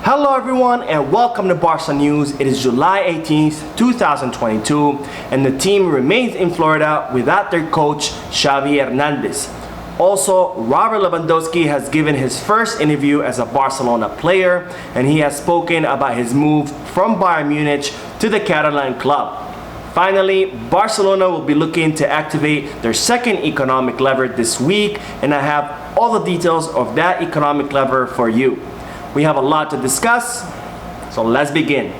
Hello everyone and welcome to Barca News. It is July 18th, 2022 and the team remains in Florida without their coach Xavi Hernandez. Also, Robert Lewandowski has given his first interview as a Barcelona player and he has spoken about his move from Bayern Munich to the Catalan club. Finally, Barcelona will be looking to activate their second economic lever this week and I have all the details of that economic lever for you. We have a lot to discuss, so let's begin.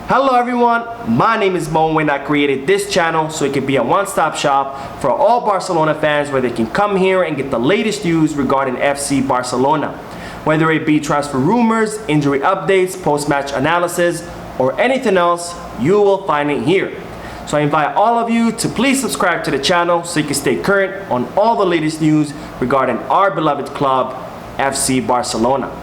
Hello everyone, my name is Mo and I created this channel so it can be a one-stop shop for all Barcelona fans where they can come here and get the latest news regarding FC Barcelona. Whether it be transfer rumors, injury updates, post-match analysis, or anything else, you will find it here. So I invite all of you to please subscribe to the channel so you can stay current on all the latest news regarding our beloved club, FC Barcelona.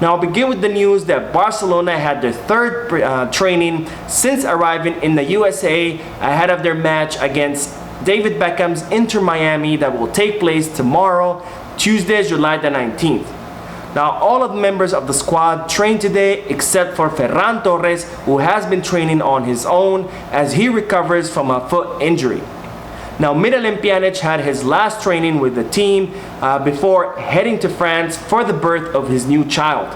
Now I'll begin with the news that Barcelona had their third training since arriving in the USA ahead of their match against David Beckham's Inter Miami that will take place tomorrow, Tuesday, July the 19th. Now all of the members of the squad trained today except for Ferran Torres, who has been training on his own as he recovers from a foot injury. Now Miralem Pjanic had his last training with the team before heading to France for the birth of his new child.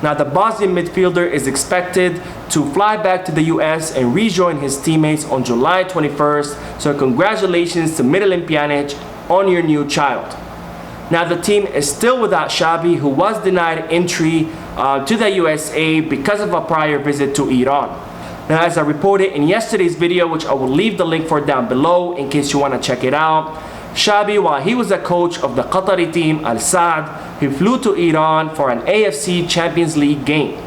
Now the Bosnian midfielder is expected to fly back to the US and rejoin his teammates on July 21st. So congratulations to Miralem Pjanic on your new child. Now the team is still without Xavi, who was denied entry to the USA because of a prior visit to Iran. Now, as I reported in yesterday's video, which I will leave the link for down below in case you want to check it out, Xavi, while he was a coach of the Qatari team Al Saad, he flew to Iran for an AFC Champions League game.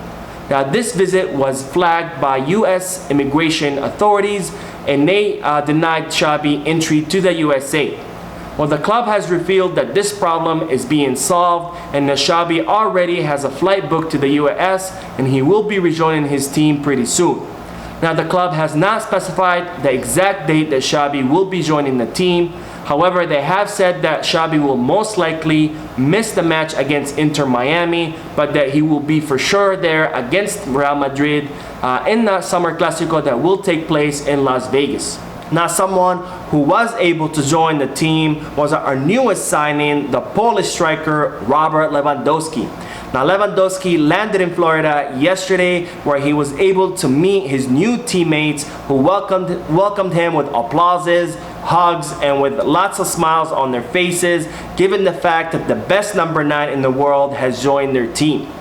Now, this visit was flagged by US immigration authorities and they denied Xavi entry to the USA. Well, the club has revealed that this problem is being solved and that Xavi already has a flight booked to the US and he will be rejoining his team pretty soon. Now the club has not specified the exact date that Xavi will be joining the team. However, they have said that Xavi will most likely miss the match against Inter Miami, but that he will be for sure there against Real Madrid in the Summer Clasico that will take place in Las Vegas. Now someone who was able to join the team was our newest signing, the Polish striker Robert Lewandowski. Now Lewandowski landed in Florida yesterday where he was able to meet his new teammates who welcomed him with applauses, hugs, and with lots of smiles on their faces, given the fact that the best number 9 in the world has joined their team.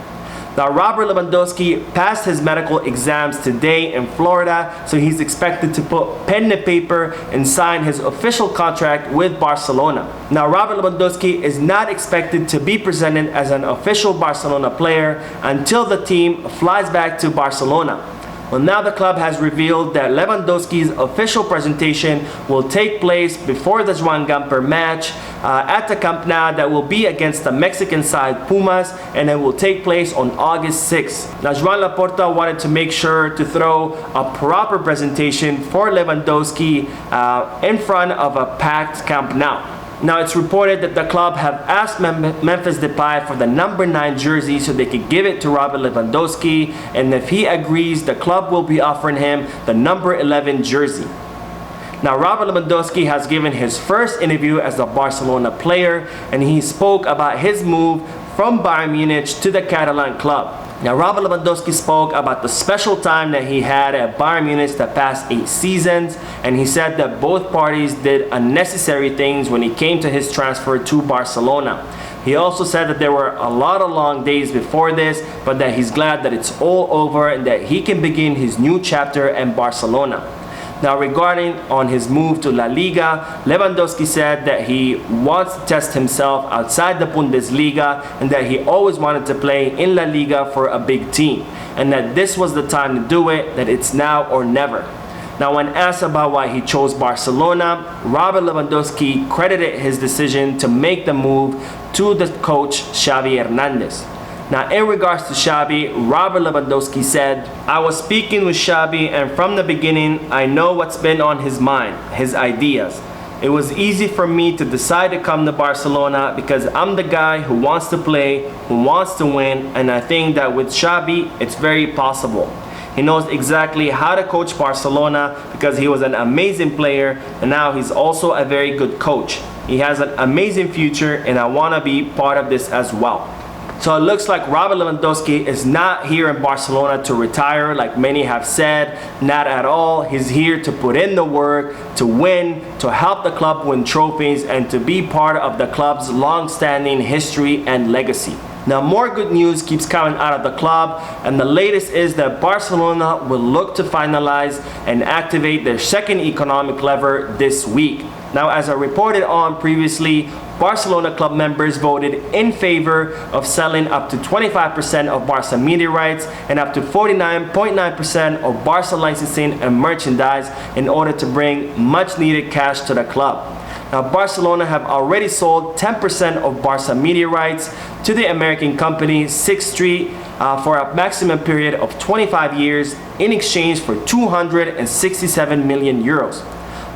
Now Robert Lewandowski passed his medical exams today in Florida, so he's expected to put pen to paper and sign his official contract with Barcelona. Now Robert Lewandowski is not expected to be presented as an official Barcelona player until the team flies back to Barcelona. Well, now the club has revealed that Lewandowski's official presentation will take place before the Joan Gamper match at the Camp Nou that will be against the Mexican side Pumas, and it will take place on August 6th. Now Joan Laporta wanted to make sure to throw a proper presentation for Lewandowski in front of a packed Camp Nou. Now it's reported that the club have asked Memphis Depay for the number 9 jersey so they could give it to Robert Lewandowski, and if he agrees, the club will be offering him the number 11 jersey. Now Robert Lewandowski has given his first interview as a Barcelona player and he spoke about his move from Bayern Munich to the Catalan club. Now Robert Lewandowski spoke about the special time that he had at Bayern Munich the past 8 seasons, and he said that both parties did unnecessary things when he came to his transfer to Barcelona. He also said that there were a lot of long days before this, but that he's glad that it's all over and that he can begin his new chapter in Barcelona. Now regarding on his move to La Liga, Lewandowski said that he wants to test himself outside the Bundesliga and that he always wanted to play in La Liga for a big team and that this was the time to do it, that it's now or never. Now when asked about why he chose Barcelona, Robert Lewandowski credited his decision to make the move to the coach Xavi Hernandez. Now in regards to Xavi, Robert Lewandowski said, "I was speaking with Xavi and from the beginning I know what's been on his mind, his ideas. it was easy for me to decide to come to Barcelona because I'm the guy who wants to play, who wants to win, and I think that with Xavi, it's very possible. He knows exactly how to coach Barcelona because he was an amazing player, and now he's also a very good coach. He has an amazing future, and I want to be part of this as well. So it looks like Robert Lewandowski is not here in Barcelona to retire like many have said. Not at all. He's here to put in the work, to win, to help the club win trophies, and to be part of the club's long-standing history and legacy. Now, more good news keeps coming out of the club, and the latest is that Barcelona will look to finalize and activate their second economic lever this week. Now, as I reported on previously, Barcelona club members voted in favor of selling up to 25% of Barca media rights and up to 49.9% of Barca licensing and merchandise in order to bring much needed cash to the club. Now, Barcelona have already sold 10% of Barca media rights to the American company 6th Street for a maximum period of 25 years in exchange for 267 million euros.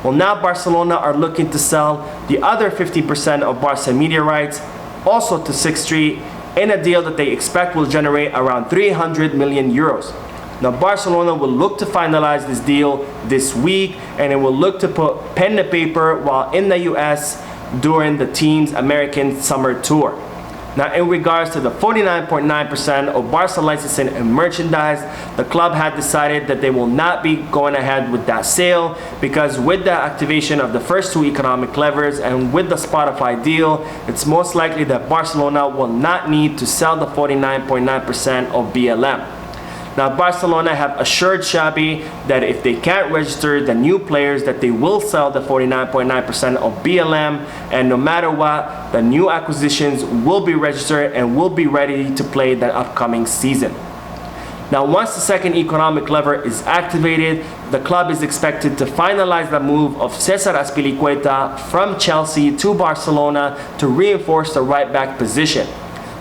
Well, now Barcelona are looking to sell the other 50% of Barca media rights also to 6th Street in a deal that they expect will generate around 300 million euros. Now, Barcelona will look to finalize this deal this week, and it will look to put pen to paper while in the US during the team's American summer tour. Now, in regards to the 49.9% of Barca licensing and merchandise, the club had decided that they will not be going ahead with that sale because with the activation of the first two economic levers and with the Spotify deal, it's most likely that Barcelona will not need to sell the 49.9% of BLM. Now, Barcelona have assured Xavi that if they can't register the new players, that they will sell the 49.9% of BLM, and no matter what, the new acquisitions will be registered and will be ready to play the upcoming season. Now, once the second economic lever is activated, the club is expected to finalize the move of Cesar Azpilicueta from Chelsea to Barcelona to reinforce the right-back position.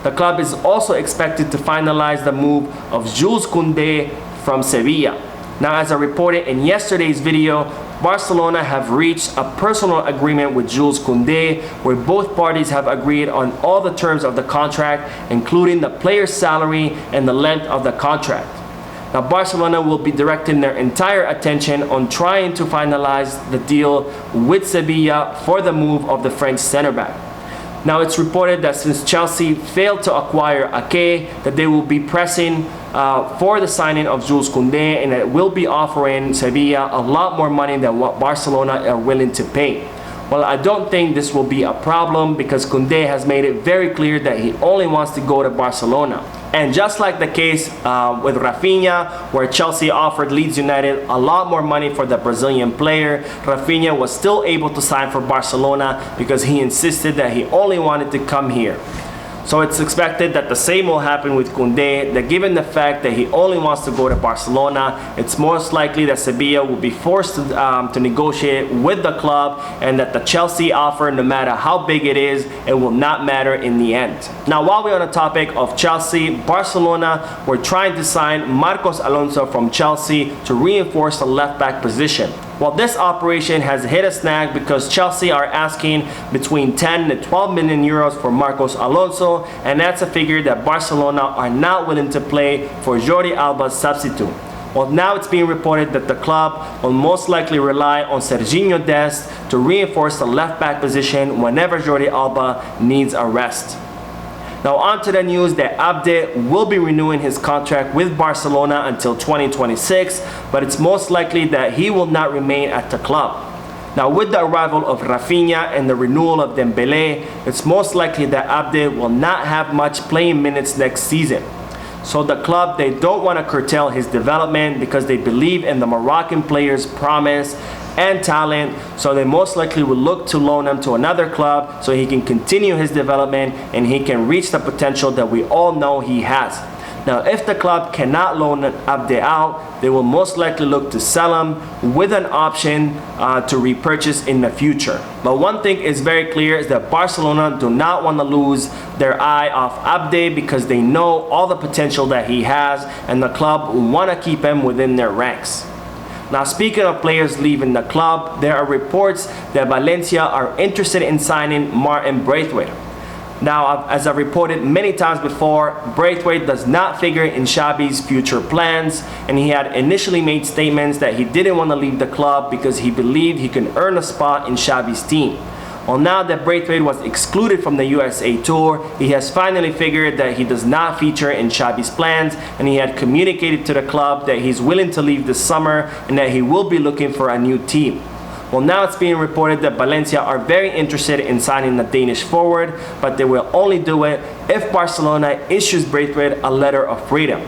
The club is also expected to finalize the move of Jules Koundé from Sevilla. Now, as I reported in yesterday's video, Barcelona have reached a personal agreement with Jules Koundé where both parties have agreed on all the terms of the contract, including the player's salary and the length of the contract. Now, Barcelona will be directing their entire attention on trying to finalize the deal with Sevilla for the move of the French center-back. Now, it's reported that since Chelsea failed to acquire Ake, that they will be pressing for the signing of Jules Koundé, and it will be offering Sevilla a lot more money than what Barcelona are willing to pay. Well, I don't think this will be a problem because Koundé has made it very clear that he only wants to go to Barcelona. And just like the case with Rafinha, where Chelsea offered Leeds United a lot more money for the Brazilian player, Rafinha was still able to sign for Barcelona because he insisted that he only wanted to come here. So it's expected that the same will happen with Koundé, that given the fact that he only wants to go to Barcelona, it's most likely that Sevilla will be forced to negotiate with the club, and that the Chelsea offer, no matter how big it is, it will not matter in the end. Now, while we're on the topic of Chelsea, Barcelona were trying to sign Marcos Alonso from Chelsea to reinforce the left-back position. Well, this operation has hit a snag because Chelsea are asking between 10 to 12 million euros for Marcos Alonso, and that's a figure that Barcelona are not willing to play for Jordi Alba's substitute. Well, now it's being reported that the club will most likely rely on Serginho Dest to reinforce the left-back position whenever Jordi Alba needs a rest. Now, on to the news that Abde will be renewing his contract with Barcelona until 2026, but it's most likely that he will not remain at the club. Now, with the arrival of Rafinha and the renewal of Dembélé, it's most likely that Abde will not have much playing minutes next season. So the club, they don't want to curtail his development because they believe in the Moroccan player's promise and talent, so they most likely will look to loan him to another club so he can continue his development and he can reach the potential that we all know he has. Now, if the club cannot loan Abde out, they will most likely look to sell him with an option to repurchase in the future. But one thing is very clear is that Barcelona do not want to lose their eye off Abde because they know all the potential that he has, and the club will want to keep him within their ranks. Now, speaking of players leaving the club, there are reports that Valencia are interested in signing Martin Braithwaite. Now, as I reported many times before, Braithwaite does not figure in Xavi's future plans, and he had initially made statements that he didn't want to leave the club because he believed he can earn a spot in Xavi's team. Well, now that Braithwaite was excluded from the USA tour, he has finally figured that he does not feature in Xavi's plans, and he had communicated to the club that he's willing to leave this summer and that he will be looking for a new team. Well, now it's being reported that Valencia are very interested in signing the Danish forward, but they will only do it if Barcelona issues Braithwaite a letter of freedom.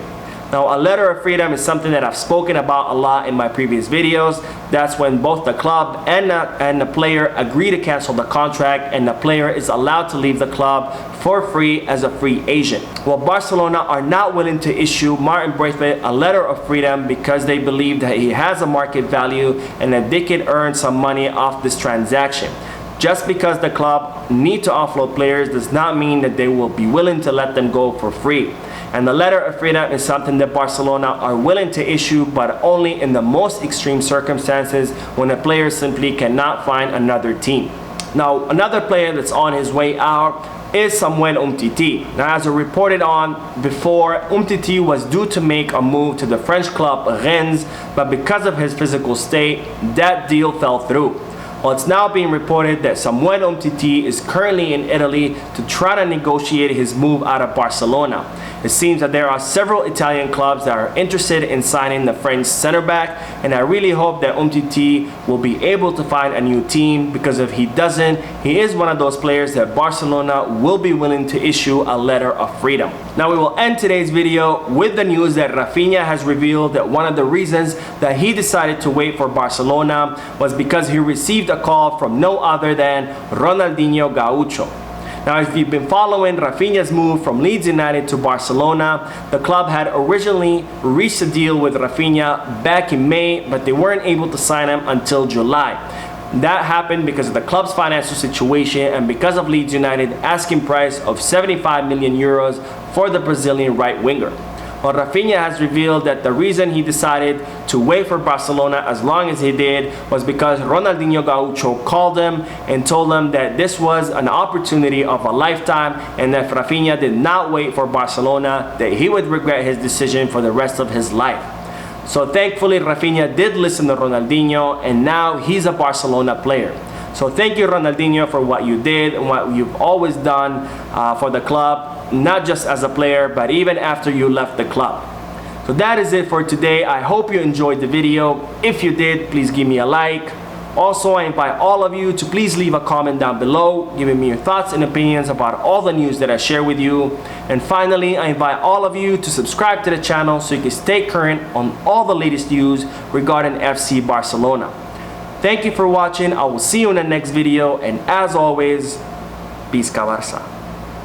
Now, a letter of freedom is something that I've spoken about a lot in my previous videos. That's when both the club and the player agree to cancel the contract, and the player is allowed to leave the club for free as a free agent. Well, Barcelona are not willing to issue Martin Braithwaite a letter of freedom because they believe that he has a market value and that they can earn some money off this transaction. Just because the club need to offload players does not mean that they will be willing to let them go for free. And the letter of freedom is something that Barcelona are willing to issue, but only in the most extreme circumstances when a player simply cannot find another team. Now, another player that's on his way out is Samuel Umtiti. Now, as I reported on before, Umtiti was due to make a move to the French club Rennes, but because of his physical state, that deal fell through. Well, it's now being reported that Samuel Umtiti is currently in Italy to try to negotiate his move out of Barcelona. It seems that there are several Italian clubs that are interested in signing the French center back, and I really hope that Umtiti will be able to find a new team, because if he doesn't, he is one of those players that Barcelona will be willing to issue a letter of freedom. Now, we will end today's video with the news that Rafinha has revealed that one of the reasons that he decided to wait for Barcelona was because he received a call from no other than Ronaldinho Gaucho. Now, if you've been following Rafinha's move from Leeds United to Barcelona, the club had originally reached a deal with Rafinha back in May, but they weren't able to sign him until July. That happened because of the club's financial situation and because of Leeds United's asking price of 75 million euros for the Brazilian right winger. Well, Rafinha has revealed that the reason he decided to wait for Barcelona as long as he did was because Ronaldinho Gaucho called him and told him that this was an opportunity of a lifetime, and that if Rafinha did not wait for Barcelona, that he would regret his decision for the rest of his life. So thankfully, Rafinha did listen to Ronaldinho, and now he's a Barcelona player. So thank you, Ronaldinho, for what you did and what you've always done for the club, not just as a player, but even after you left the club. So that is it for today. I hope you enjoyed the video. If you did, please give me a like. Also, I invite all of you to please leave a comment down below, giving me your thoughts and opinions about all the news that I share with you. And finally, I invite all of you to subscribe to the channel so you can stay current on all the latest news regarding FC Barcelona. Thank you for watching. I will see you in the next video, and as always, Peace, Barça.